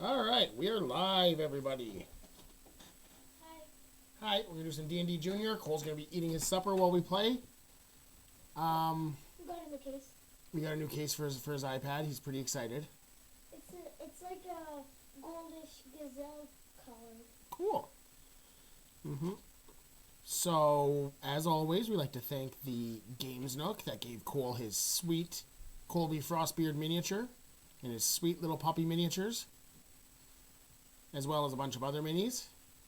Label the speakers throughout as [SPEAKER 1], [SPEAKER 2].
[SPEAKER 1] All right, we are live, everybody.
[SPEAKER 2] Hi.
[SPEAKER 1] Hi, we're gonna do some D&D Jr. Cole's gonna be eating his supper while we play.
[SPEAKER 2] We got a new case.
[SPEAKER 1] We got a new case for his iPad. He's pretty excited.
[SPEAKER 2] It's like a goldish gazelle color.
[SPEAKER 1] Cool. So, as always, we like to thank the Games Nook that gave Cole his sweet Colby Frostbeard miniature and his sweet little puppy miniatures, as well as a bunch of other minis.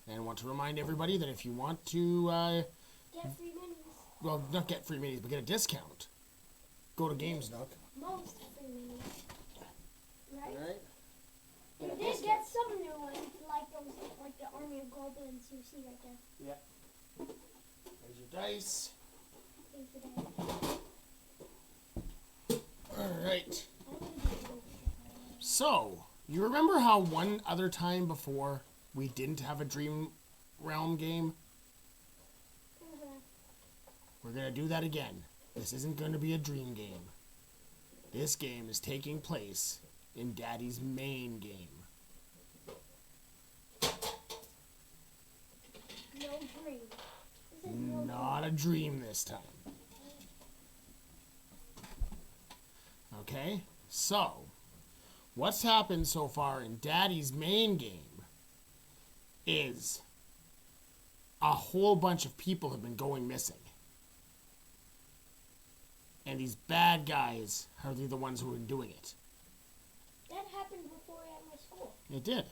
[SPEAKER 1] And I want to remind everybody that if you want to,
[SPEAKER 2] Get free minis.
[SPEAKER 1] well, not get free minis, but get a discount, go to Games Nook.
[SPEAKER 2] Most free minis. Right?
[SPEAKER 1] All right.
[SPEAKER 2] You did get some new ones, like those, like the Army of Goblins you see right there.
[SPEAKER 1] Yeah. There's your dice.
[SPEAKER 2] Thanks for that.
[SPEAKER 1] All right.
[SPEAKER 2] I think you did.
[SPEAKER 1] So, you remember how one other time before we didn't have a Dream Realm game? We're going to do that again. This isn't going to be a dream game. This game is taking place in Daddy's main game.
[SPEAKER 2] No dream. This is no
[SPEAKER 1] Not a dream this time. Okay? So, what's happened so far in Daddy's main game is a whole bunch of people have been going missing. And these bad guys are the ones who are doing it.
[SPEAKER 2] That happened before at my school.
[SPEAKER 1] It did.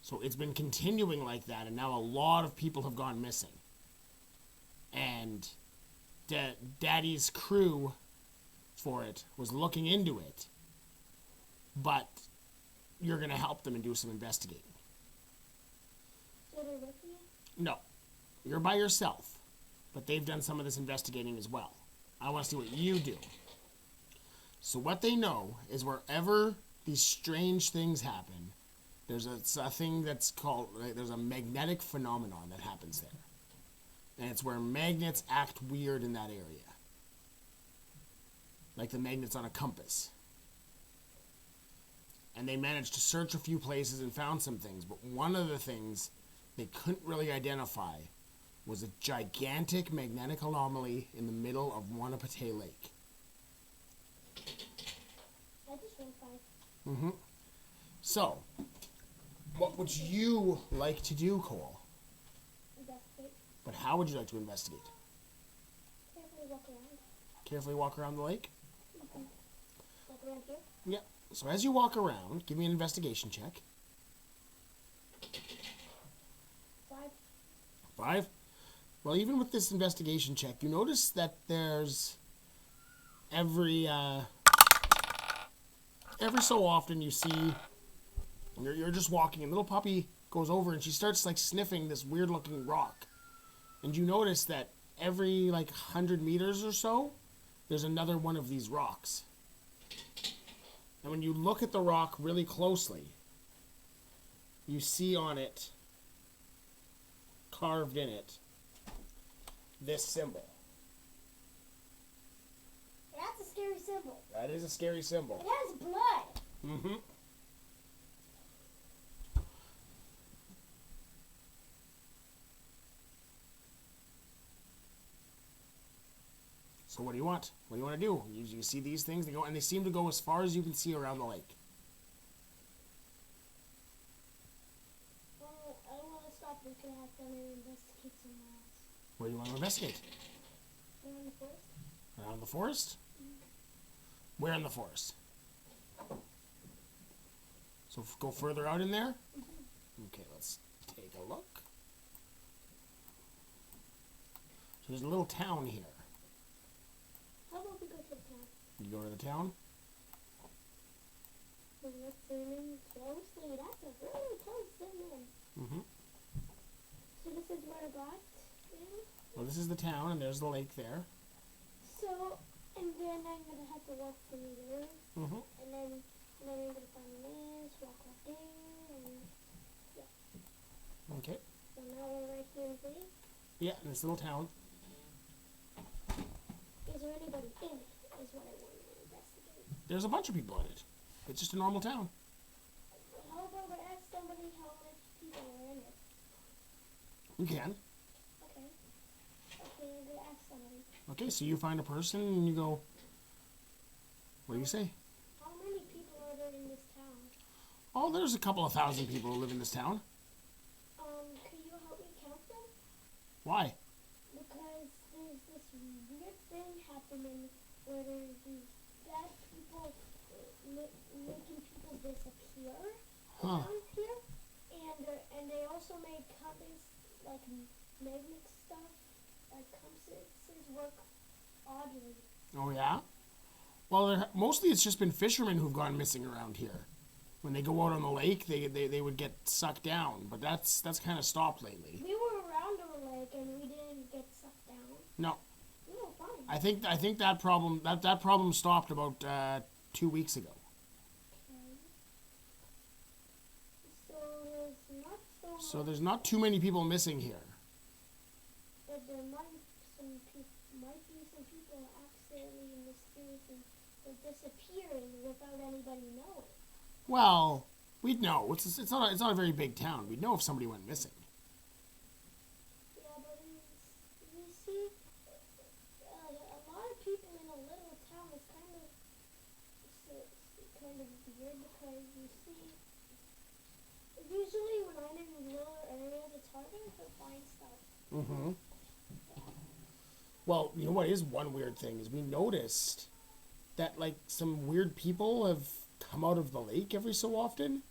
[SPEAKER 1] So it's been continuing like that, and now a lot of people have gone missing. And Daddy's crew for it was looking into it, but you're going to help them and do some investigating.
[SPEAKER 2] So they're with you?
[SPEAKER 1] No, you're by yourself, but they've done some of this investigating as well. I want to see what you do. So what they know is wherever these strange things happen, there's a thing that's called, there's a magnetic phenomenon that happens there. And it's where magnets act weird in that area. Like the magnets on a compass. And they managed to search a few places and found some things, but one of the things they couldn't really identify was a gigantic magnetic anomaly in the middle of Wanapate Lake.
[SPEAKER 2] I just rolled 5.
[SPEAKER 1] So, what would you like to do, Cole?
[SPEAKER 2] Investigate.
[SPEAKER 1] But how would you like to investigate?
[SPEAKER 2] Carefully walk around.
[SPEAKER 1] Carefully walk around the lake?
[SPEAKER 2] Walk around here.
[SPEAKER 1] Yeah. So as you walk around, give me an investigation check.
[SPEAKER 2] 5.
[SPEAKER 1] 5? Well, even with this investigation check, you notice that there's every so often you see you're just walking and little puppy goes over and she starts like sniffing this weird looking rock. And you notice that every like 100 meters or so, there's another one of these rocks. And when you look at the rock really closely, you see on it, carved in it, this symbol.
[SPEAKER 2] That's a scary symbol.
[SPEAKER 1] That is a scary symbol.
[SPEAKER 2] It has blood.
[SPEAKER 1] So what do you want? What do you want to do? You see these things, they go, and they seem to go as far as you can see around the lake.
[SPEAKER 2] Well, I don't want to stop looking at them and investigate somewhere else.
[SPEAKER 1] Where do you want to investigate?
[SPEAKER 2] Around the forest?
[SPEAKER 1] Around the forest? Where in the forest? So go further out in there? Okay, let's take a look. So there's a little town here.
[SPEAKER 2] How about we go to the town?
[SPEAKER 1] You go to the town?
[SPEAKER 2] Let's zoom in closely. That's a really close zoom in. So this is where I got in.
[SPEAKER 1] Well, this is the town, and there's the lake there.
[SPEAKER 2] So, and then I'm going to have to walk through there. And then I'm going to find this, walk right there, and yeah.
[SPEAKER 1] Okay.
[SPEAKER 2] So now we're right here in the lake.
[SPEAKER 1] Yeah, in this little town.
[SPEAKER 2] Is there anybody in it? Is what I want to investigate.
[SPEAKER 1] There's a bunch of people in it. It's just a normal town.
[SPEAKER 2] How about I
[SPEAKER 1] You can.
[SPEAKER 2] Okay. Okay, I'm gonna ask somebody.
[SPEAKER 1] Okay, so you find a person and you go, what do you say?
[SPEAKER 2] How many people are there in this town?
[SPEAKER 1] Oh, there's a couple of thousand people who live in this town.
[SPEAKER 2] Could you help me count them?
[SPEAKER 1] Why?
[SPEAKER 2] Because there's this weird thing happening where there's these bad people making people disappear around here, and they also make compasses, like magnet stuff, like compasses work oddly.
[SPEAKER 1] Oh, yeah? Well, mostly it's just been fishermen who've gone missing around here. When they go out on the lake, they would get sucked down, but that's kind of stopped lately.
[SPEAKER 2] We were around the lake and we didn't get sucked down.
[SPEAKER 1] No.
[SPEAKER 2] We were fine.
[SPEAKER 1] I think that problem stopped about 2 weeks ago.
[SPEAKER 2] Okay.
[SPEAKER 1] So there's not too many people missing here.
[SPEAKER 2] But there might be some people accidentally mysteriously disappearing without anybody knowing.
[SPEAKER 1] Well, we'd know. It's not a very big town. We'd know if somebody went missing.
[SPEAKER 2] Yeah, but you see, a lot of people in a little town is kind of weird because you see, usually when I'm in rural areas, it's harder to find stuff.
[SPEAKER 1] Mm-hmm. Well, you know what is one weird thing is we noticed that like some weird people have come out of the lake every so often,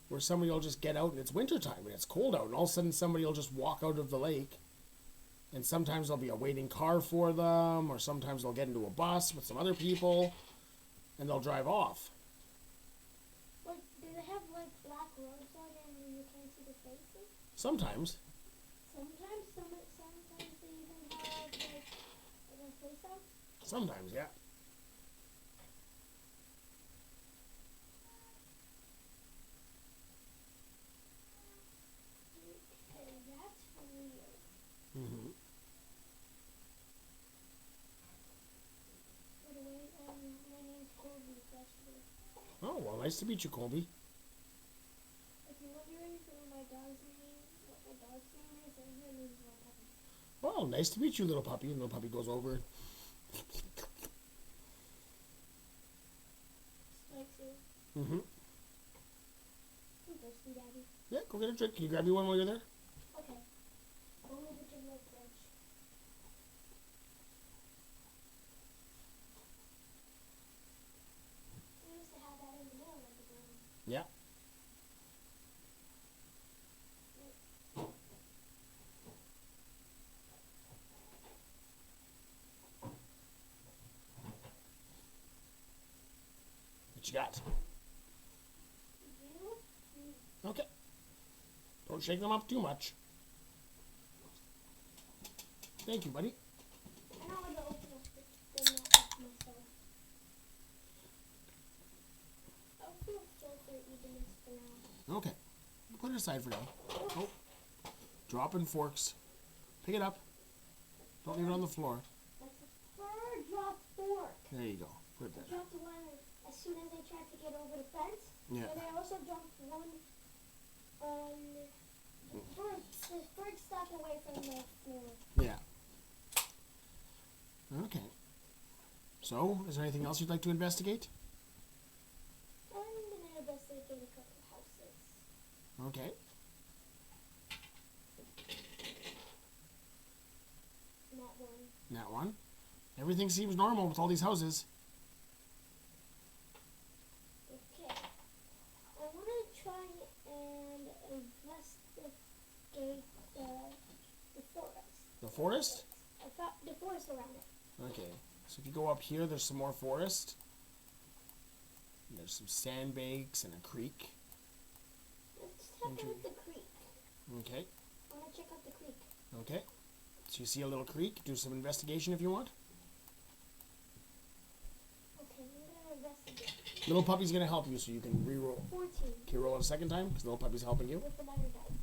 [SPEAKER 1] where somebody will just get out and it's wintertime and it's cold out, and all of a sudden somebody will just walk out of the lake, and sometimes there'll be a waiting car for them, or sometimes they'll get into a bus with some other people and they'll drive off.
[SPEAKER 2] Like, do they have like black robes on and you can't see their faces?
[SPEAKER 1] Sometimes.
[SPEAKER 2] Sometimes they even have like their face out.
[SPEAKER 1] Sometimes, yeah.
[SPEAKER 2] Okay, that's weird.
[SPEAKER 1] Mm-hmm.
[SPEAKER 2] By the way, my name's Colby. That's weird.
[SPEAKER 1] Oh, well, nice to meet you, Colby.
[SPEAKER 2] If you're wondering what my dog's name is, her name is Little Puppy.
[SPEAKER 1] Well, nice to meet you, little puppy. And little puppy goes over.
[SPEAKER 2] Spikes you.
[SPEAKER 1] Mm-hmm.
[SPEAKER 2] I'm thirsty, Daddy.
[SPEAKER 1] Yeah, go get a drink. Can you grab me one while you're there?
[SPEAKER 2] Okay. Only put your milk fridge. We used to have that in the middle of the room.
[SPEAKER 1] Yeah. What you got?
[SPEAKER 2] You?
[SPEAKER 1] Okay. Don't shake them up too much. Thank you, buddy.
[SPEAKER 2] I know how to open up the map myself. I'll feel filter eating this for now.
[SPEAKER 1] Okay. Put it aside for now. Oh. Dropping forks. Pick it up. Don't leave it on the floor.
[SPEAKER 2] That's a fur drop fork.
[SPEAKER 1] There you go. Put it
[SPEAKER 2] I
[SPEAKER 1] there.
[SPEAKER 2] dropped one as soon as I tried to get over the fence.
[SPEAKER 1] Yeah.
[SPEAKER 2] And I also dropped one on the third step away from the floor.
[SPEAKER 1] Yeah. Okay. So, is there anything else you'd like to investigate?
[SPEAKER 2] I'm going to investigate a couple houses.
[SPEAKER 1] Okay.
[SPEAKER 2] Not one.
[SPEAKER 1] That one. Everything seems normal with all these houses.
[SPEAKER 2] Okay. I want to try and investigate the forest.
[SPEAKER 1] The forest?
[SPEAKER 2] The forest around it.
[SPEAKER 1] Okay. So if you go up here, there's some more forest. And there's some sandbanks and a creek.
[SPEAKER 2] Let's have a look at the creek.
[SPEAKER 1] Okay.
[SPEAKER 2] I want to check out the creek.
[SPEAKER 1] Okay. So you see a little creek. Do some investigation if you want.
[SPEAKER 2] Okay, I'm going to investigate.
[SPEAKER 1] Little puppy's going to help you so you can re-roll.
[SPEAKER 2] 14.
[SPEAKER 1] Can you roll it a second time? Because little puppy's helping you.
[SPEAKER 2] With the minor dice.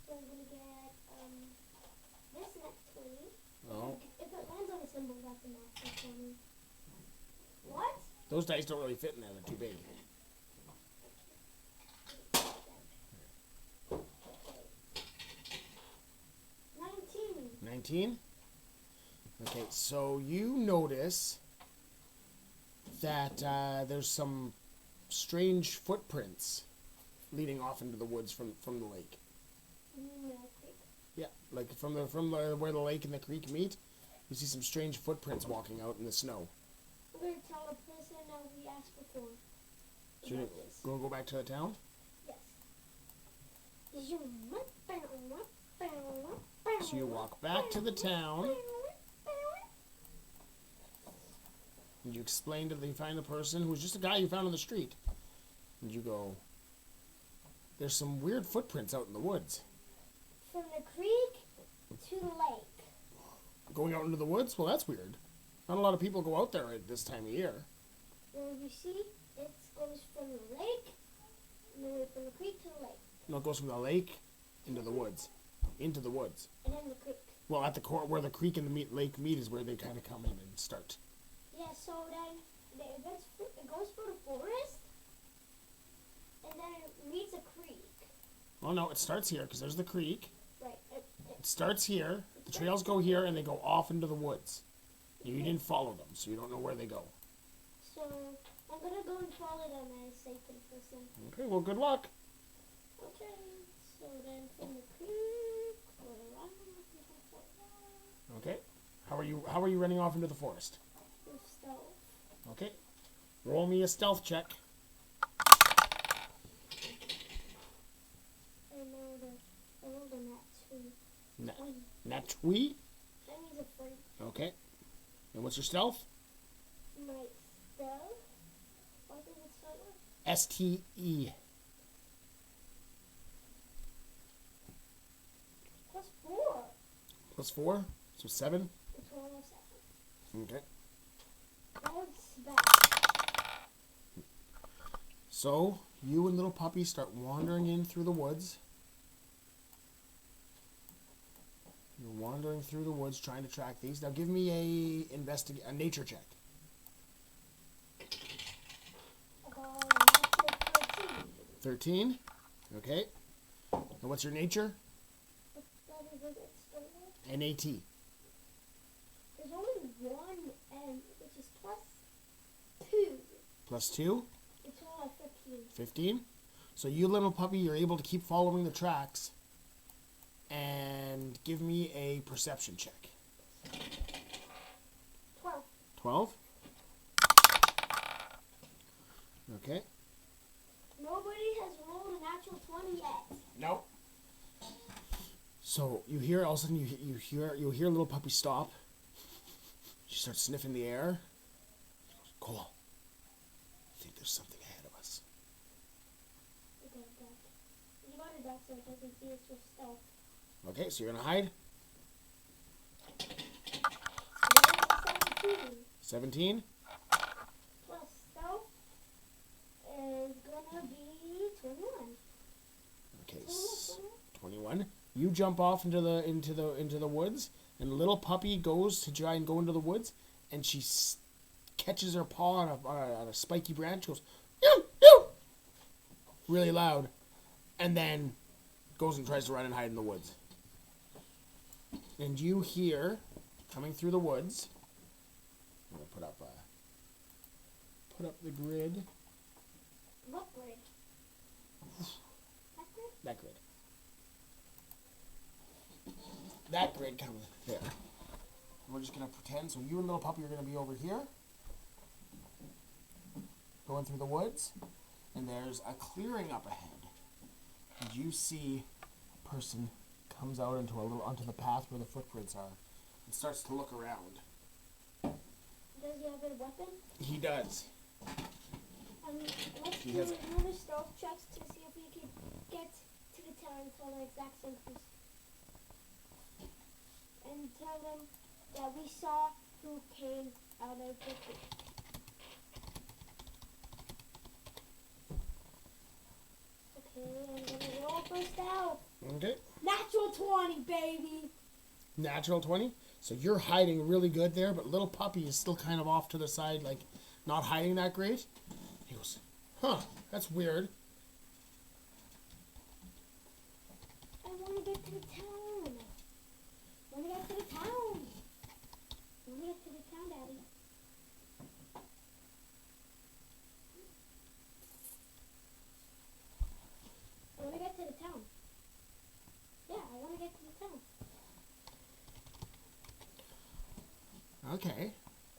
[SPEAKER 2] So I'm going to get this next 20.
[SPEAKER 1] Oh.
[SPEAKER 2] If it lands on a symbol, that's a natural 20. What?
[SPEAKER 1] Those dice don't really fit in there. They're too big. 19. Okay, so you notice that there's some strange footprints leading off into the woods from the lake. Yeah, like from the where the lake and the creek meet, you see some strange footprints walking out in the snow.
[SPEAKER 2] I'm going to tell the person that we asked before.
[SPEAKER 1] Should you go back to the town?
[SPEAKER 2] Yes.
[SPEAKER 1] So you walk back to the town. And you explain you find the person who was just a guy you found on the street. And you go, there's some weird footprints out in the woods.
[SPEAKER 2] From the creek to the lake.
[SPEAKER 1] Going out into the woods? Well, that's weird. Not a lot of people go out there at this time of year.
[SPEAKER 2] Well, you see, it goes from the lake, and then from the creek to the lake.
[SPEAKER 1] No, it goes from the lake into the woods. Into the woods.
[SPEAKER 2] And then the creek.
[SPEAKER 1] Well, at the where the creek and the lake meet is where they kind of come in and start.
[SPEAKER 2] Yeah, so then it goes through the forest, and then it meets a creek.
[SPEAKER 1] Oh, no, it starts here because there's the creek.
[SPEAKER 2] Right.
[SPEAKER 1] It starts here. The trails go here, and they go off into the woods. You didn't follow them, so you don't know where they go.
[SPEAKER 2] So I'm going to go and follow them as a safety person.
[SPEAKER 1] Okay, well, good luck.
[SPEAKER 2] Okay, so then from the creek,
[SPEAKER 1] Okay. How are you running off into the forest?
[SPEAKER 2] with stealth.
[SPEAKER 1] Okay. Roll me a stealth check.
[SPEAKER 2] And now I rolled a nat 2.
[SPEAKER 1] Nat twee?
[SPEAKER 2] That means a friend.
[SPEAKER 1] Okay. And what's your stealth?
[SPEAKER 2] My stealth? What does it start with?
[SPEAKER 1] S-T-E.
[SPEAKER 2] +4.
[SPEAKER 1] +4? So 7?
[SPEAKER 2] It's 107.
[SPEAKER 1] Okay.
[SPEAKER 2] That's bad.
[SPEAKER 1] So, you and little puppy start wandering in through the woods. You're wandering through the woods trying to track these. Now give me a nature check.
[SPEAKER 2] About 13.
[SPEAKER 1] 13? Okay. And what's your nature?
[SPEAKER 2] What is it start with?
[SPEAKER 1] N-A-T.
[SPEAKER 2] There's only one N, which is +2.
[SPEAKER 1] +2?
[SPEAKER 2] It's all 15.
[SPEAKER 1] 15? So you, little puppy, you're able to keep following the tracks. And give me a perception check.
[SPEAKER 2] 12.
[SPEAKER 1] 12? Okay.
[SPEAKER 2] Nobody has rolled a natural 20 yet.
[SPEAKER 1] Nope. So you hear, all of a sudden you hear little puppy stop. She starts sniffing the air. She goes, Cole, I think there's something ahead of us.
[SPEAKER 2] You got a duck. You got a duck so it doesn't see us with stealth.
[SPEAKER 1] Okay, so you're gonna hide.
[SPEAKER 2] 17.
[SPEAKER 1] 17?
[SPEAKER 2] Plus stealth is gonna be 21.
[SPEAKER 1] Okay, 21. You jump off into the woods, and little puppy goes to try and go into the woods, and she catches her paw on a spiky branch, goes, "Ew, ew," really loud, and then goes and tries to run and hide in the woods. And you hear, coming through the woods, I'm gonna put up the grid.
[SPEAKER 2] What grid? That grid?
[SPEAKER 1] That grid. That grid comes there. And we're just gonna pretend. So you and little puppy are gonna be over here, going through the woods, and there's a clearing up ahead. And you see a person comes out onto the path where the footprints are, and starts to look around.
[SPEAKER 2] Does he have a weapon?
[SPEAKER 1] He does.
[SPEAKER 2] Let's
[SPEAKER 1] He
[SPEAKER 2] do
[SPEAKER 1] has
[SPEAKER 2] another stealth checks to see if we can get to the town and tell the exact same person. And tell them that we saw who came out of the creek. Okay, I'm gonna roll for stealth.
[SPEAKER 1] Okay.
[SPEAKER 2] Natural 20, baby!
[SPEAKER 1] Natural 20. So you're hiding really good there, but little puppy is still kind of off to the side, like not hiding that great. He goes, "Huh, that's weird."
[SPEAKER 2] I want to get to the town. When we get to the
[SPEAKER 1] Okay.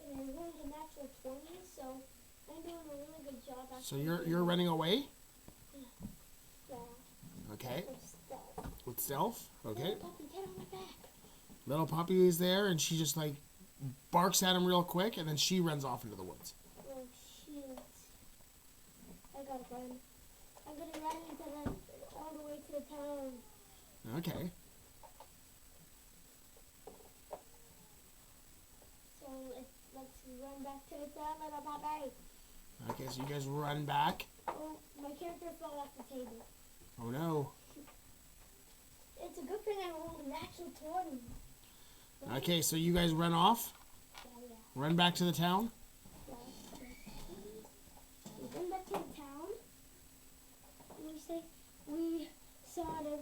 [SPEAKER 2] And I rolled a natural 20, so I'm doing a really good job.
[SPEAKER 1] So you're running away?
[SPEAKER 2] Yeah.
[SPEAKER 1] Okay.
[SPEAKER 2] With stealth.
[SPEAKER 1] With stealth? Okay.
[SPEAKER 2] Little puppy, get on my back.
[SPEAKER 1] Little puppy is there, and she just like barks at him real quick, and then she runs off into the woods.
[SPEAKER 2] Oh, shoot. I gotta run. I'm gonna run into all the way to the town.
[SPEAKER 1] Okay.
[SPEAKER 2] So let's run back to the town, little puppy.
[SPEAKER 1] Okay, so you guys run back.
[SPEAKER 2] Oh, my character fell off the table.
[SPEAKER 1] Oh no.
[SPEAKER 2] It's a good thing I rolled a natural 20.
[SPEAKER 1] Okay, so you guys run off.
[SPEAKER 2] Yeah.
[SPEAKER 1] Run back to the town.
[SPEAKER 2] Yeah. We went back to the town. We saw the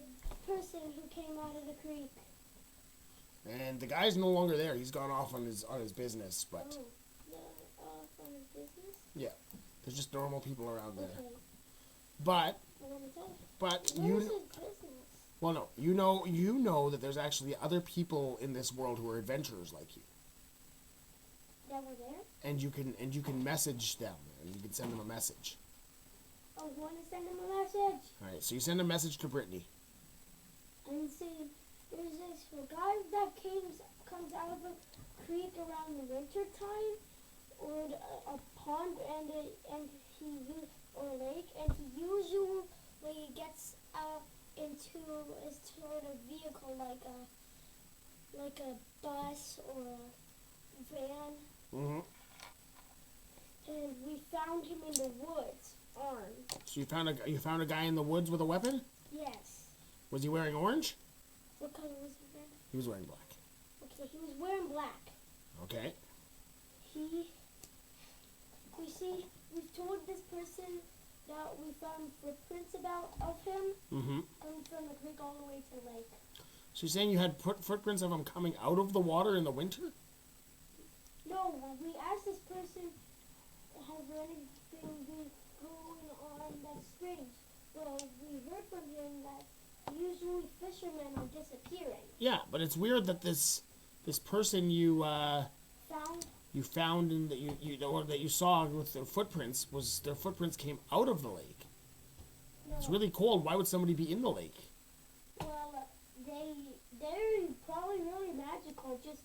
[SPEAKER 2] person who came out of the creek.
[SPEAKER 1] And the guy's no longer there. He's gone off on his business, but
[SPEAKER 2] From his business?
[SPEAKER 1] yeah, there's just normal people around there.
[SPEAKER 2] Okay.
[SPEAKER 1] But
[SPEAKER 2] Well, let me tell you.
[SPEAKER 1] but
[SPEAKER 2] Where's
[SPEAKER 1] you
[SPEAKER 2] his business?
[SPEAKER 1] well no, you know that there's actually other people in this world who are adventurers like you,
[SPEAKER 2] That were there?
[SPEAKER 1] and you can message them, and you can send them a message.
[SPEAKER 2] Oh, you want to send him a message?
[SPEAKER 1] All right, so you send a message to Brittany.
[SPEAKER 2] And see, there's this guy that comes out of a creek around the winter time, or a pond, or a lake, and he usually gets out into a sort of vehicle like a bus or a van.
[SPEAKER 1] Mm-hmm.
[SPEAKER 2] And we found him in the woods, armed.
[SPEAKER 1] So you found a guy in the woods with a weapon?
[SPEAKER 2] Yes.
[SPEAKER 1] Was he wearing orange?
[SPEAKER 2] What color was he wearing?
[SPEAKER 1] He was wearing black.
[SPEAKER 2] Okay, he was wearing black.
[SPEAKER 1] Okay.
[SPEAKER 2] We've told this person that we found footprints of him
[SPEAKER 1] Mm-hmm.
[SPEAKER 2] coming from the creek all the way to the lake.
[SPEAKER 1] So you're saying you had footprints of him coming out of the water in the winter?
[SPEAKER 2] No, we asked this person, has there anything been going on that's strange? Well, we heard from him that usually fishermen are disappearing.
[SPEAKER 1] Yeah, but it's weird that this person you
[SPEAKER 2] Found?
[SPEAKER 1] and that you saw with their footprints came out of the lake.
[SPEAKER 2] No.
[SPEAKER 1] It's really cold. Why would somebody be in the lake?
[SPEAKER 2] Well, they're probably really magical. Just,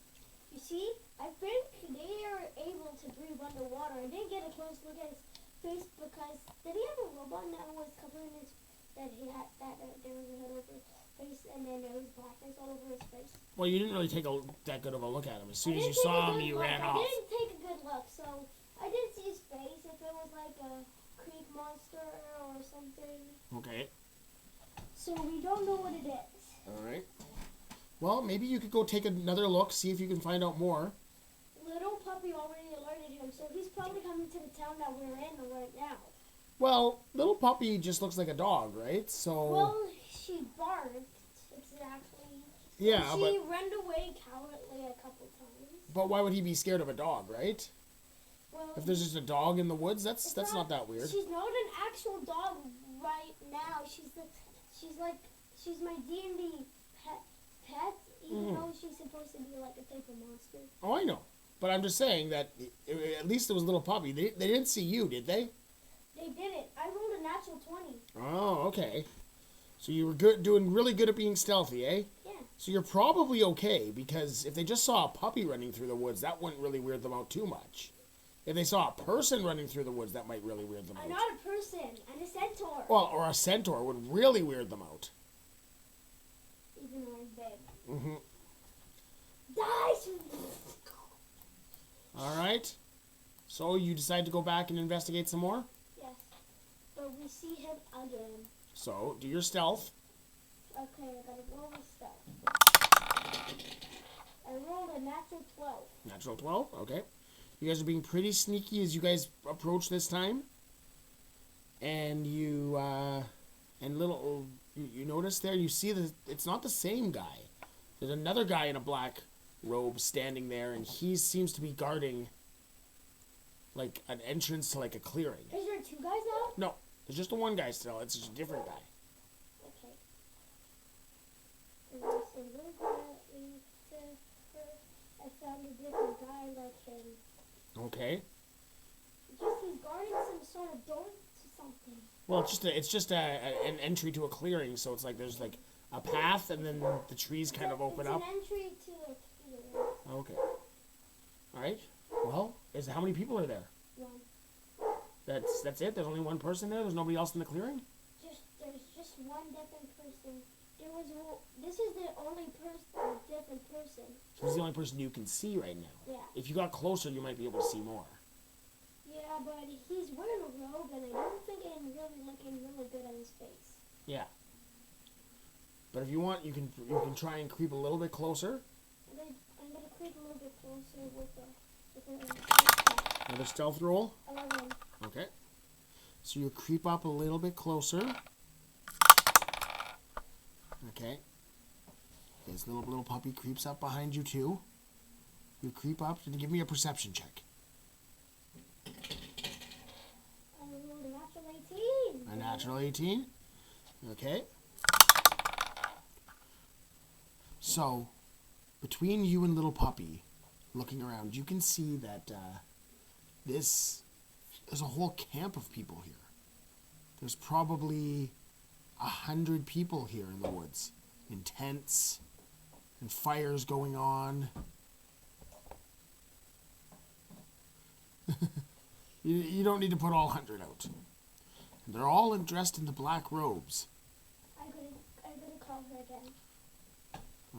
[SPEAKER 2] you see, I think they are able to breathe underwater. I didn't get a close look at his face because did he have a robot that was covering his there was a hood over his face and then there was blackness all over his face?
[SPEAKER 1] Well, you didn't really take that good of a look at him. As soon as
[SPEAKER 2] I
[SPEAKER 1] you
[SPEAKER 2] didn't take
[SPEAKER 1] saw
[SPEAKER 2] a
[SPEAKER 1] him,
[SPEAKER 2] good
[SPEAKER 1] you
[SPEAKER 2] look.
[SPEAKER 1] ran
[SPEAKER 2] I
[SPEAKER 1] off.
[SPEAKER 2] didn't take a good look, so I didn't see his face. If it was like a creek monster or something.
[SPEAKER 1] Okay.
[SPEAKER 2] So we don't know what it is.
[SPEAKER 1] All right. Well, maybe you could go take another look, see if you can find out more.
[SPEAKER 2] Little puppy already alerted him, so he's probably coming to the town that we're in right now.
[SPEAKER 1] Well, little puppy just looks like a dog, right? So.
[SPEAKER 2] Well, she barked, exactly.
[SPEAKER 1] Yeah,
[SPEAKER 2] she ran away cowardly a couple times.
[SPEAKER 1] But why would he be scared of a dog, right?
[SPEAKER 2] Well,
[SPEAKER 1] If there's just a dog in the woods, that's not that weird.
[SPEAKER 2] She's not an actual dog right now. She's my D&D pet, even though she's supposed to be like a type of monster.
[SPEAKER 1] Oh, I know. But I'm just saying that at least it was little puppy. They didn't see you, did they?
[SPEAKER 2] They didn't. I rolled a natural 20.
[SPEAKER 1] Oh, okay. So you were doing really good at being stealthy, eh?
[SPEAKER 2] Yeah.
[SPEAKER 1] So you're probably okay, because if they just saw a puppy running through the woods, that wouldn't really weird them out too much. If they saw a person running through the woods, that might really weird them
[SPEAKER 2] I'm
[SPEAKER 1] out.
[SPEAKER 2] not a person. I'm a centaur.
[SPEAKER 1] Well, or a centaur would really weird them out.
[SPEAKER 2] Even though I'm big.
[SPEAKER 1] Mm-hmm.
[SPEAKER 2] Dice!
[SPEAKER 1] All right. So you decide to go back and investigate some more?
[SPEAKER 2] Yes. But we see him again.
[SPEAKER 1] So do your stealth.
[SPEAKER 2] Okay, I gotta roll my stuff. I rolled a natural 12.
[SPEAKER 1] Natural 12, okay. You guys are being pretty sneaky as you guys approach this time. And you notice there, you see that it's not the same guy. There's another guy in a black robe standing there, and he seems to be guarding like an entrance to like a clearing.
[SPEAKER 2] Is there two guys now?
[SPEAKER 1] No, there's just the one guy still. It's just a different guy.
[SPEAKER 2] Okay. And there's a little bit I found a different guy, like
[SPEAKER 1] Okay.
[SPEAKER 2] Just he's guarding some sort of door to something.
[SPEAKER 1] Well, it's just an entry to a clearing, so it's like there's like a path, and then the trees kind of open up.
[SPEAKER 2] It's an entry to a clearing.
[SPEAKER 1] Okay. All right. Well, how many people are there?
[SPEAKER 2] One.
[SPEAKER 1] That's it. There's only one person there. There's nobody else in the clearing.
[SPEAKER 2] There's just one different person. This is the only different person.
[SPEAKER 1] So he's the only person you can see right now.
[SPEAKER 2] Yeah.
[SPEAKER 1] If you got closer, you might be able to see more.
[SPEAKER 2] Yeah, but he's wearing a robe, and I don't think I'm really looking really good on his face.
[SPEAKER 1] Yeah. But if you want, you can try and creep a little bit closer.
[SPEAKER 2] I'm gonna creep a little bit closer with
[SPEAKER 1] Another stealth roll.
[SPEAKER 2] 11.
[SPEAKER 1] Okay. So you creep up a little bit closer. Okay. This little puppy creeps up behind you too. You creep up and give me a perception check.
[SPEAKER 2] I rolled a natural 18.
[SPEAKER 1] A natural 18. Okay. So, between you and little puppy, looking around, you can see that there's a whole camp of people here. There's probably 100 people here in the woods, in tents, and fires going on. You don't need to put all 100 out. And they're all dressed in the black robes.
[SPEAKER 2] I'm gonna call her again.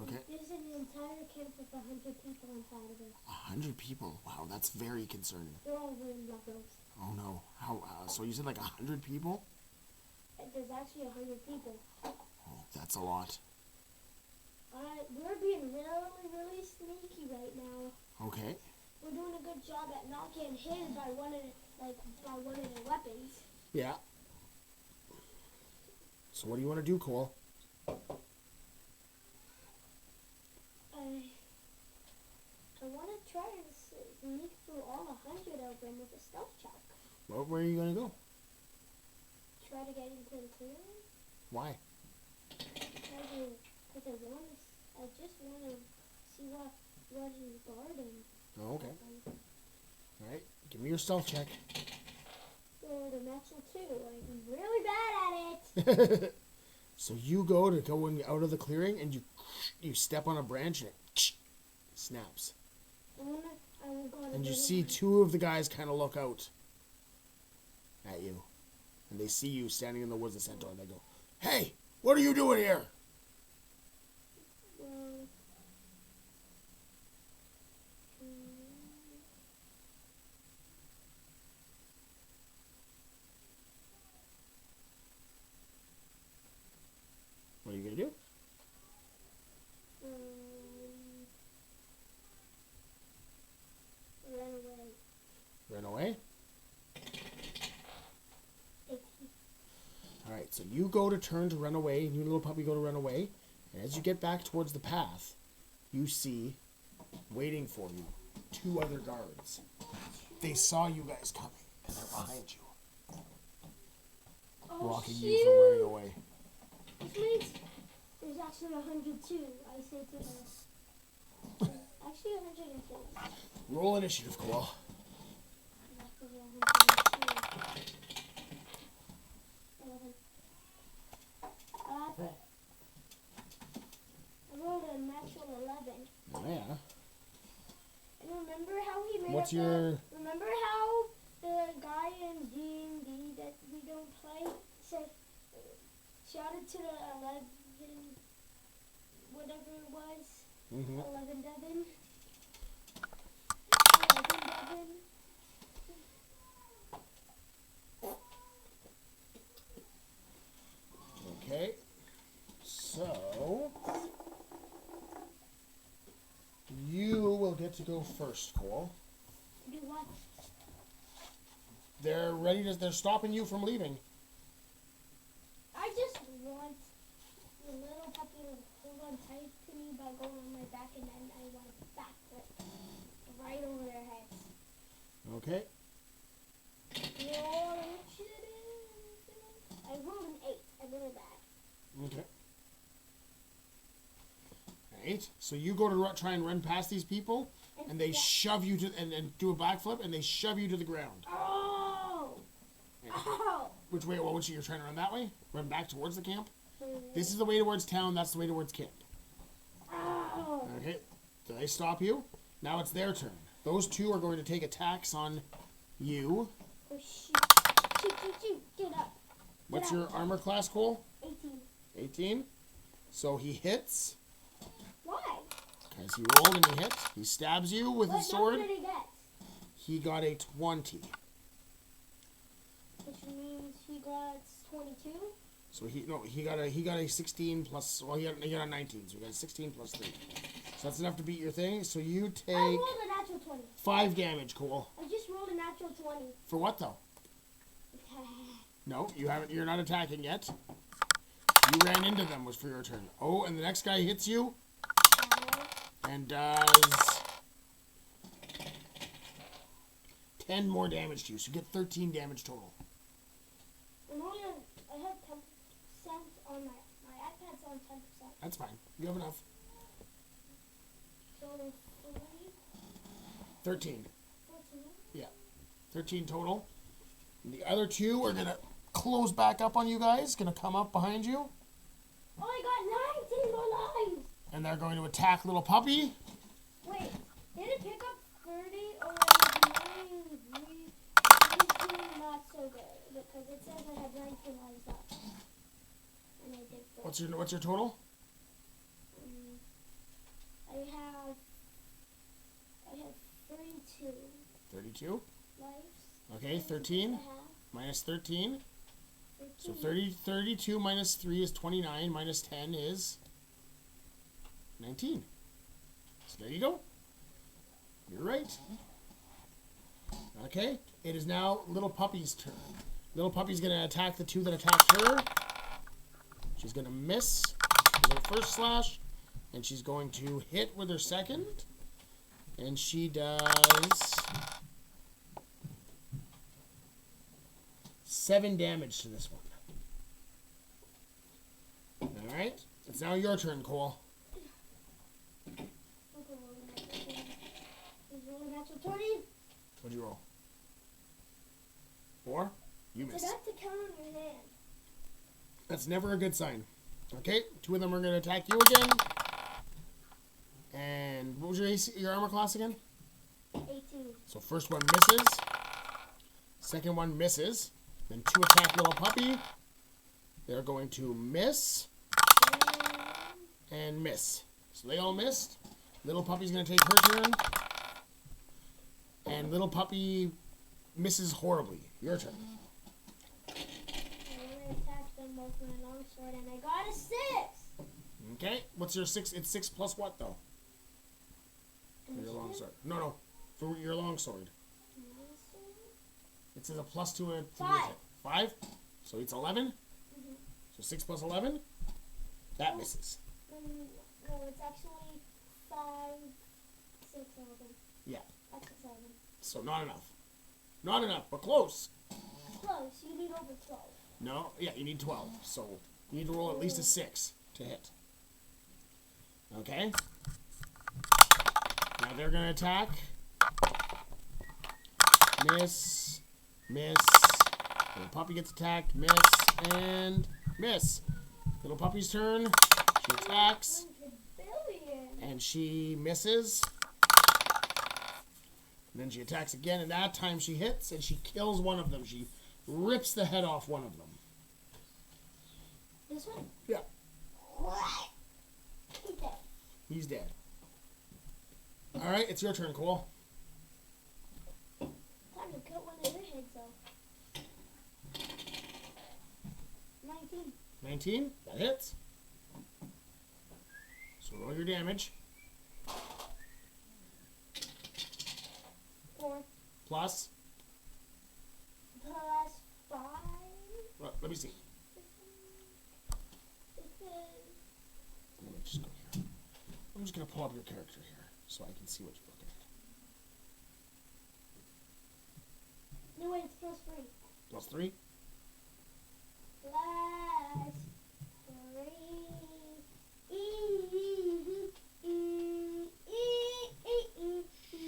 [SPEAKER 1] Okay.
[SPEAKER 2] There's an entire camp with 100 people inside of it.
[SPEAKER 1] 100 people? Wow, that's very concerning.
[SPEAKER 2] They're all wearing black robes.
[SPEAKER 1] Oh no. How? So you said like 100 people?
[SPEAKER 2] There's actually 100 people.
[SPEAKER 1] Oh, that's a lot.
[SPEAKER 2] We're being really sneaky right now.
[SPEAKER 1] Okay.
[SPEAKER 2] We're doing a good job at not getting hit by one of the weapons.
[SPEAKER 1] Yeah. So what do you want to do, Cole?
[SPEAKER 2] I want to try and sneak through all 100 of them with a stealth check.
[SPEAKER 1] Well, where are you going to go?
[SPEAKER 2] Try to get into the clearing.
[SPEAKER 1] Why?
[SPEAKER 2] Because I just want to see what he's guarding.
[SPEAKER 1] Oh, okay. All right. Give me your stealth check.
[SPEAKER 2] So the natural 2. I'm really bad at it.
[SPEAKER 1] So you go out of the clearing and you step on a branch and it snaps. And you see two of the guys kind of look out at you. And they see you standing in the woods of Centaur and they go, "Hey, what are you doing here?" What are you going to do?
[SPEAKER 2] Run away.
[SPEAKER 1] Run away? Alright, so you go to turn to run away, and you little puppy go to run away. And as you get back towards the path, you see, waiting for you, two other guards. They saw you guys coming, and they're behind you. Blocking you from running away.
[SPEAKER 2] Which means there's actually 102. I say to the... Actually 102.
[SPEAKER 1] Roll initiative, Cole.
[SPEAKER 2] Actually 102. 11. I rolled a natural 11.
[SPEAKER 1] Oh, yeah.
[SPEAKER 2] And remember how he made Remember how the guy in D&D that we don't play said, shouted to the 11, whatever it was, 11 Devin? 11 Devin?
[SPEAKER 1] Okay. So, you will get to go first, Cole.
[SPEAKER 2] Do what?
[SPEAKER 1] They're stopping you from leaving.
[SPEAKER 2] I just want the little puppy to hold on tight to me by going on my back, and then I want to backflip right over their heads.
[SPEAKER 1] Okay.
[SPEAKER 2] I rolled an 8. I'm really bad.
[SPEAKER 1] Okay. Alright, so you go to try and run past these people, and they shove you to and do a backflip, and they shove you to the ground.
[SPEAKER 2] Oh! Oh!
[SPEAKER 1] Which way? Well, which you're trying to run that way? Run back towards the camp. This is the way towards town. That's the way towards camp.
[SPEAKER 2] Oh!
[SPEAKER 1] Okay. So they stop you. Now it's their turn. Those two are going to take attacks on you.
[SPEAKER 2] Oh, shoot. Shoot. Get up.
[SPEAKER 1] What's your armor class, Cole?
[SPEAKER 2] 18.
[SPEAKER 1] 18. So he hits.
[SPEAKER 2] Why?
[SPEAKER 1] Because he rolled and he hit. He stabs you with his sword.
[SPEAKER 2] What did he get?
[SPEAKER 1] He got a 20.
[SPEAKER 2] Which means he got 22.
[SPEAKER 1] So he got a 16 plus. Well, he got a 19. So he got a 16 plus 3. So that's enough to beat your thing. So you take.
[SPEAKER 2] I rolled a natural 20.
[SPEAKER 1] 5 damage, Cole.
[SPEAKER 2] I just rolled a natural 20.
[SPEAKER 1] For what though? No, you haven't. You're not attacking yet. You ran into them. Was for your turn. Oh, and the next guy hits you. And does 10 more damage to you. So you get 13 damage total.
[SPEAKER 2] I'm only on, I have 10% on my iPad's on 10%.
[SPEAKER 1] That's fine. You have enough.
[SPEAKER 2] So 3,
[SPEAKER 1] 13.
[SPEAKER 2] 14.
[SPEAKER 1] Yeah. 13 total. And the other two are going to close back up on you guys. Going to come up behind you.
[SPEAKER 2] Oh, I got 19 more lives.
[SPEAKER 1] And they're going to attack little puppy.
[SPEAKER 2] Wait, did it pick up 30 or 19? Not so good because it says I have 19 lives left. And I did 30.
[SPEAKER 1] What's your total?
[SPEAKER 2] I have 32
[SPEAKER 1] 32.
[SPEAKER 2] lives.
[SPEAKER 1] Okay, 13 minus 13. So 32 minus 3 is 29. Minus 10 is 19. So there you go. You're right. Okay, it is now Little Puppy's turn. Little Puppy's going to attack the two that attacked her. She's going to miss with her first slash. And she's going to hit with her second. And she does 7 damage to this one. Alright, it's now your turn, Cole. What'd you roll? 4? You missed.
[SPEAKER 2] Forgot to count on your hand.
[SPEAKER 1] That's never a good sign. Okay, 2 of them are going to attack you again. And what was your armor class again?
[SPEAKER 2] 18.
[SPEAKER 1] So first one misses. Second one misses. Then 2 attack Little Puppy. They're going to miss. And miss. So they all missed. Little Puppy's going to take her turn. And Little Puppy misses horribly. Your turn.
[SPEAKER 2] I'm going to attack them both with a long sword, and I got a 6.
[SPEAKER 1] Okay. What's your 6? It's 6 plus what, though? For your long sword. No. For your long sword. It says a plus 2 and 3. 5? So it's 11?
[SPEAKER 2] Mm-hmm.
[SPEAKER 1] So 6 plus 11? That misses.
[SPEAKER 2] No, it's actually 5, 6, 11.
[SPEAKER 1] Yeah.
[SPEAKER 2] That's 7.
[SPEAKER 1] So not enough. Not enough, but close.
[SPEAKER 2] Close. You need over 12.
[SPEAKER 1] No, yeah, you need 12. So you need to roll at least a 6 to hit. Okay? Now they're going to attack. Miss. Miss. Little Puppy gets attacked. Miss. And miss. Little Puppy's turn. She attacks. And she misses. And then she attacks again, and that time she hits, and she kills one of them. She rips the head off one of them.
[SPEAKER 2] This one?
[SPEAKER 1] Yeah.
[SPEAKER 2] What? He's dead.
[SPEAKER 1] He's dead. All right, it's your turn, Cole.
[SPEAKER 2] Time to cut one of your heads off. 19.
[SPEAKER 1] 19? That hits. So roll your damage.
[SPEAKER 2] 4.
[SPEAKER 1] Plus?
[SPEAKER 2] Plus 5.
[SPEAKER 1] Well, let me see. Let me just go here. I'm just going to pull up your character here so I can see what you're looking at.
[SPEAKER 2] No, wait, it's plus 3.
[SPEAKER 1] Plus 3?
[SPEAKER 2] Plus 3.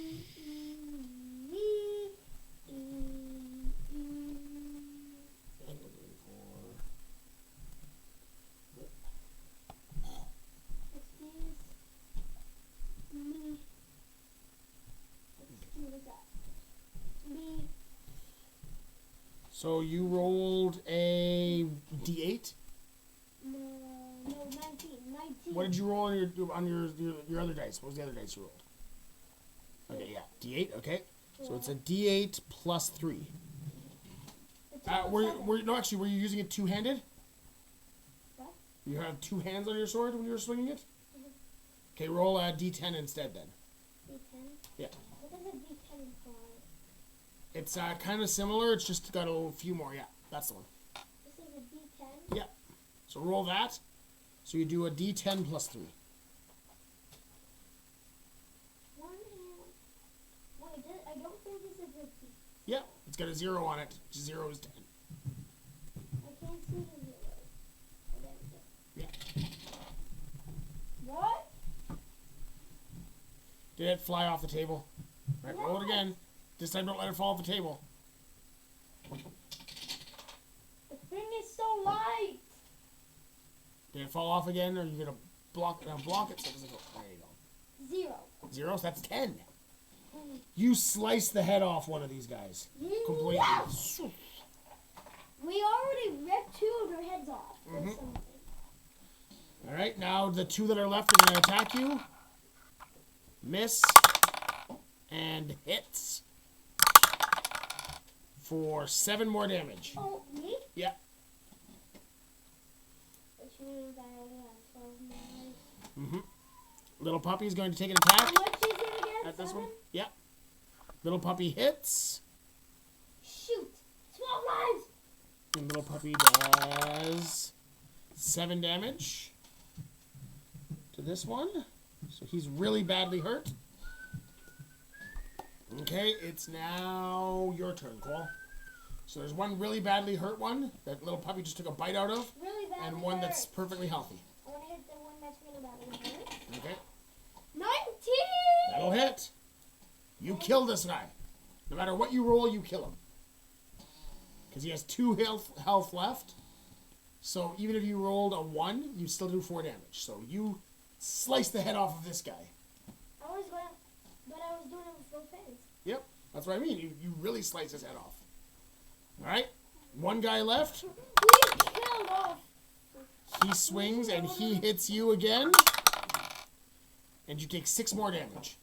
[SPEAKER 1] So you rolled a D8.
[SPEAKER 2] No, 19.
[SPEAKER 1] What did you roll on your other dice? What was the other dice you rolled? Okay, yeah, D8. Okay, so it's a D8 plus 3. Were you using it two-handed?
[SPEAKER 2] What?
[SPEAKER 1] You have two hands on your sword when you were swinging it? Okay, roll a D10 instead then.
[SPEAKER 2] D10?
[SPEAKER 1] Yeah.
[SPEAKER 2] What does a D10 imply?
[SPEAKER 1] It's kind of similar. It's just got a few more. Yeah, that's the one.
[SPEAKER 2] This is a D10?
[SPEAKER 1] Yeah. So roll that. So you do a D10 plus 3.
[SPEAKER 2] One hand. Wait, I don't think this is a D10.
[SPEAKER 1] Yeah, it's got a 0 on it. 0 is 10.
[SPEAKER 2] I can't see the 0.
[SPEAKER 1] Yeah.
[SPEAKER 2] What?
[SPEAKER 1] Did it fly off the table? All right, roll it again. This time don't let it fall off the table.
[SPEAKER 2] The thing is so light.
[SPEAKER 1] Did it fall off again, or are you going to block it so it doesn't go? There you go.
[SPEAKER 2] 0.
[SPEAKER 1] 0, so that's 10. You sliced the head off one of these guys. Completely.
[SPEAKER 2] Yes! We already ripped 2 of their heads off. Or something.
[SPEAKER 1] All right, now the 2 that are left are going to attack you. Miss. And hits. For 7 more damage.
[SPEAKER 2] Oh, me?
[SPEAKER 1] Yeah.
[SPEAKER 2] Which means I only have 12 more.
[SPEAKER 1] Little puppy's going to take an attack.
[SPEAKER 2] How much is it again?
[SPEAKER 1] At this
[SPEAKER 2] 7?
[SPEAKER 1] one? Yeah. Little puppy hits.
[SPEAKER 2] Shoot! 12 lives!
[SPEAKER 1] And little puppy does 7 damage to this one. So he's really badly hurt. Okay, it's now your turn, Cole. So there's one really badly hurt one that little puppy just took a bite out of.
[SPEAKER 2] Really badly
[SPEAKER 1] And one
[SPEAKER 2] hurt.
[SPEAKER 1] that's perfectly healthy.
[SPEAKER 2] I want to hit the one that's really badly hurt.
[SPEAKER 1] Okay.
[SPEAKER 2] 19!
[SPEAKER 1] That'll hit. You kill this guy. No matter what you roll, you kill him. Because he has 2 health left. So even if you rolled a 1, you still do 4 damage. So you slice the head off of this guy.
[SPEAKER 2] I was doing it with both hands.
[SPEAKER 1] Yep, that's what I mean. You really slice his head off. All right, one guy left.
[SPEAKER 2] We killed off.
[SPEAKER 1] He swings and he hits you again. And you take 6 more damage.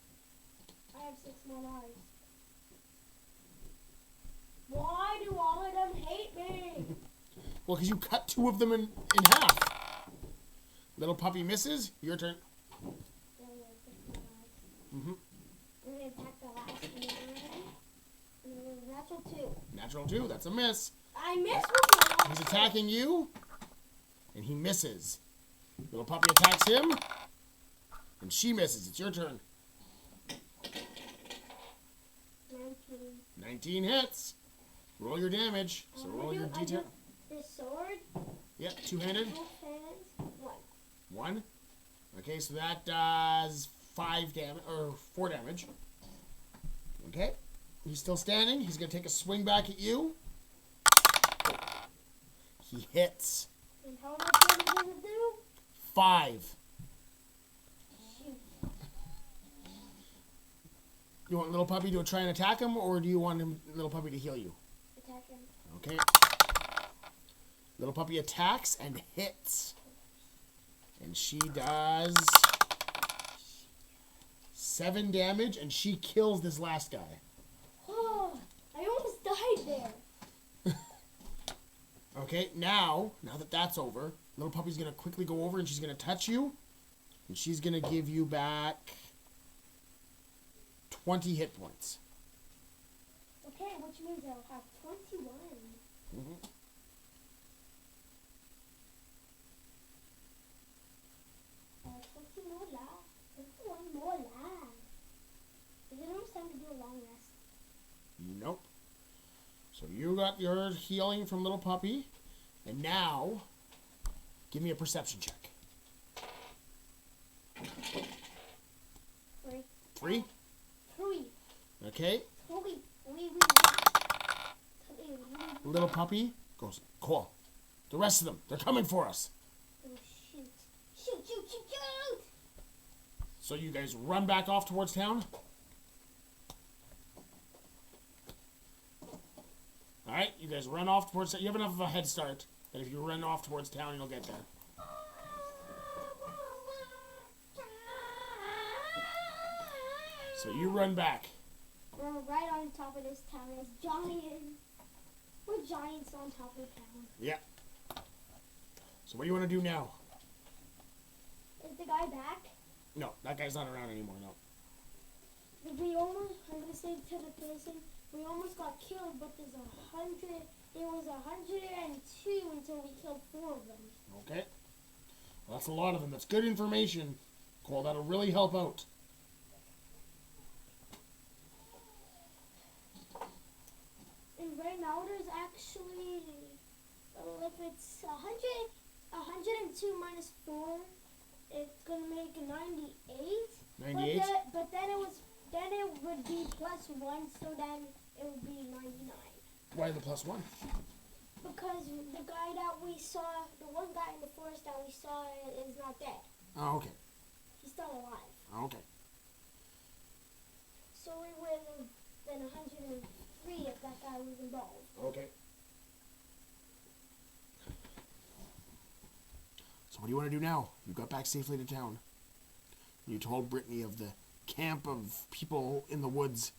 [SPEAKER 2] I have 6 more lives. Why do all of them hate me?
[SPEAKER 1] Well, because you cut 2 of them in half. Little puppy misses. Your turn.
[SPEAKER 2] I'm going to attack the last one. Natural 2.
[SPEAKER 1] Natural 2. That's a miss.
[SPEAKER 2] I missed with my
[SPEAKER 1] He's attacking you. And he misses. Little puppy attacks him. And she misses. It's your turn.
[SPEAKER 2] 19.
[SPEAKER 1] 19 hits. Roll your damage. So roll your D10.
[SPEAKER 2] This sword.
[SPEAKER 1] Yep, two-handed.
[SPEAKER 2] Both hands. 1.
[SPEAKER 1] 1. Okay, so that does 5 damage, or 4 damage. Okay. He's still standing. He's going to take a swing back at you. He hits.
[SPEAKER 2] And how much damage does it do?
[SPEAKER 1] 5.
[SPEAKER 2] Shoot.
[SPEAKER 1] You want little puppy to try and attack him, or do you want little puppy to heal you?
[SPEAKER 2] Attack him.
[SPEAKER 1] Okay. Little puppy attacks and hits. And she does 7 damage, and she kills this last guy.
[SPEAKER 2] Oh, I almost died there.
[SPEAKER 1] Okay, now that that's over, little puppy's going to quickly go over and she's going to touch you. And she's going to give you back 20 hit points.
[SPEAKER 2] Okay, which means I'll have 21. 20 more lives. 21 more lives. Is it almost time to do a long rest?
[SPEAKER 1] Nope. So you got your healing from little puppy. And now, give me a perception check. 3?
[SPEAKER 2] 3.
[SPEAKER 1] Okay.
[SPEAKER 2] 3.
[SPEAKER 1] Little puppy goes, cool. The rest of them, they're coming for us.
[SPEAKER 2] Oh, shoot. Shoot, shoot, shoot, shoot!
[SPEAKER 1] So you guys run back off towards town. All right. right, you guys run off towards. You have enough of a head start that if you run off towards town, you'll get there. So you run back.
[SPEAKER 2] We're right on top of this town. There's giants. We're giants on top of town.
[SPEAKER 1] Yeah. So what do you want to do now?
[SPEAKER 2] Is the guy back?
[SPEAKER 1] No, that guy's not around anymore. No.
[SPEAKER 2] We almost. I'm gonna say to the person. We almost got killed, but there's 100. There was 102 until we killed 4 of them.
[SPEAKER 1] Okay. Well, that's a lot of them. That's good information, Cole. That'll really help out.
[SPEAKER 2] And right now there's actually, if it's 102 minus 4, it's gonna make 98.
[SPEAKER 1] 98?
[SPEAKER 2] But then it would be plus 1, so then it would be 99.
[SPEAKER 1] Why the plus 1?
[SPEAKER 2] Because the guy that we saw, the one guy in the forest that we saw is not dead.
[SPEAKER 1] Oh, okay.
[SPEAKER 2] He's still alive.
[SPEAKER 1] Okay.
[SPEAKER 2] So it would have been 103 if that guy was involved.
[SPEAKER 1] Okay. So what do you want to do now? You got back safely to town. You told Brittany of the camp of people in the woods.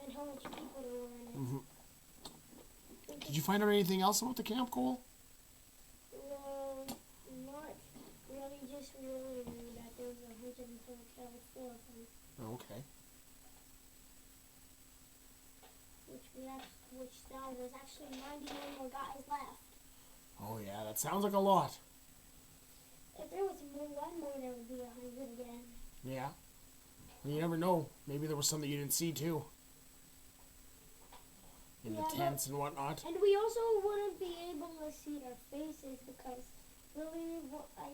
[SPEAKER 2] And how much people there were in it.
[SPEAKER 1] Mm-hmm. Did you find out anything else about the camp, Cole?
[SPEAKER 2] Well, not really. Just really that there was 104 killed, 4 of them.
[SPEAKER 1] Okay.
[SPEAKER 2] Which now there's actually 99 more guys left.
[SPEAKER 1] Oh yeah, that sounds like a lot.
[SPEAKER 2] If there was one more, there would be 100 again.
[SPEAKER 1] Yeah. Well, you never know. Maybe there was some that you didn't see too. In the tents and whatnot.
[SPEAKER 2] And we also wouldn't be able to see their faces because really, I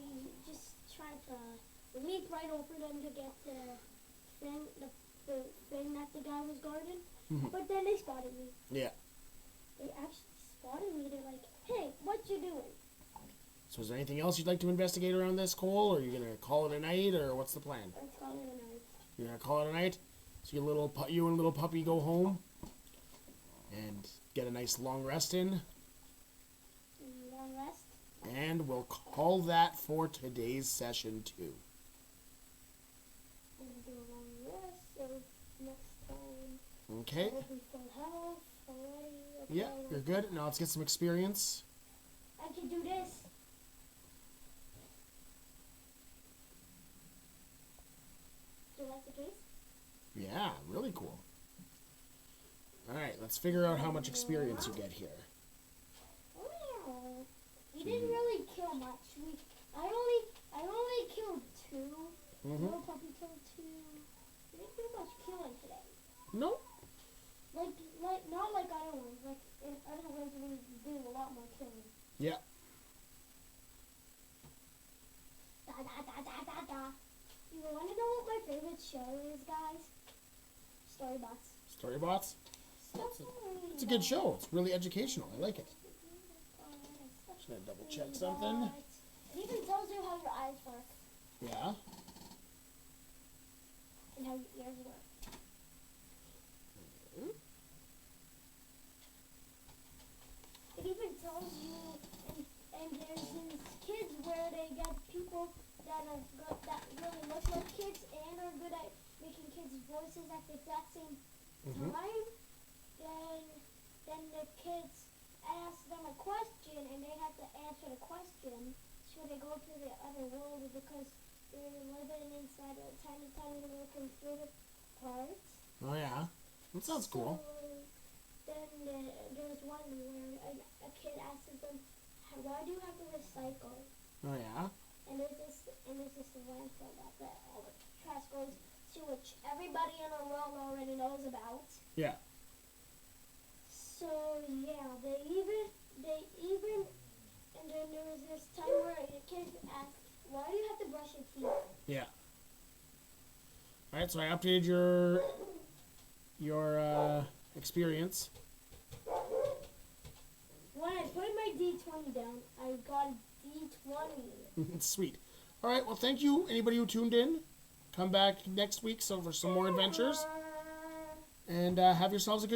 [SPEAKER 2] just tried to leap right over them to get the thing that the guy was guarding.
[SPEAKER 1] Mm-hmm.
[SPEAKER 2] But then they spotted me.
[SPEAKER 1] Yeah.
[SPEAKER 2] They actually spotted me. They're like, "Hey, what you doing?"
[SPEAKER 1] So is there anything else you'd like to investigate around this, Cole? Or are you going to call it a night, or what's the plan?
[SPEAKER 2] Let's call it a night.
[SPEAKER 1] You're going to call it a night? So you and little puppy go home and get a nice long rest in.
[SPEAKER 2] Long rest.
[SPEAKER 1] And we'll call that for today's session 2.
[SPEAKER 2] And do a long rest, so next time
[SPEAKER 1] Okay.
[SPEAKER 2] we'll be full health already. Okay.
[SPEAKER 1] Yeah, you're good. Now let's get some experience.
[SPEAKER 2] I can do this. Do you like the case?
[SPEAKER 1] Yeah, really cool. Alright, let's figure out how much experience you get here.
[SPEAKER 2] Wow. We didn't really kill much. I only killed 2.
[SPEAKER 1] Mm-hmm.
[SPEAKER 2] Little puppy killed 2. We didn't do much killing today.
[SPEAKER 1] Nope.
[SPEAKER 2] Like not like other ones. Like in other ones we do a lot more killing.
[SPEAKER 1] Yeah.
[SPEAKER 2] Da da da da da da. You want to know what my favorite show is, guys? Storybots.
[SPEAKER 1] Storybots? It's a good show. It's really educational. I like it. Just gonna double check something.
[SPEAKER 2] It even tells you how your eyes work
[SPEAKER 1] Yeah.
[SPEAKER 2] and how your ears work. It even tells you, and there's these kids where they get people that are good, that really look like kids and are good at making kids' voices at the exact same time. Then the kids ask them a question and they have to answer the question. So they go to the other world because they're living inside a tiny, tiny little computer parts.
[SPEAKER 1] Oh, yeah. That sounds cool.
[SPEAKER 2] Then there's one where a kid asks them, "Why do you have to recycle?"
[SPEAKER 1] Oh, yeah.
[SPEAKER 2] And there's this landfill that all the trash goes to, which everybody in the world already knows about.
[SPEAKER 1] Yeah.
[SPEAKER 2] So yeah, they even, and then there was this time where a kid asked, "Why do you have to brush your teeth?"
[SPEAKER 1] Yeah. Alright, so I updated your experience.
[SPEAKER 2] When I put my D20 down, I got a D20.
[SPEAKER 1] Sweet. Alright, well, thank you, anybody who tuned in. Come back next week for some more adventures. And have yourselves a good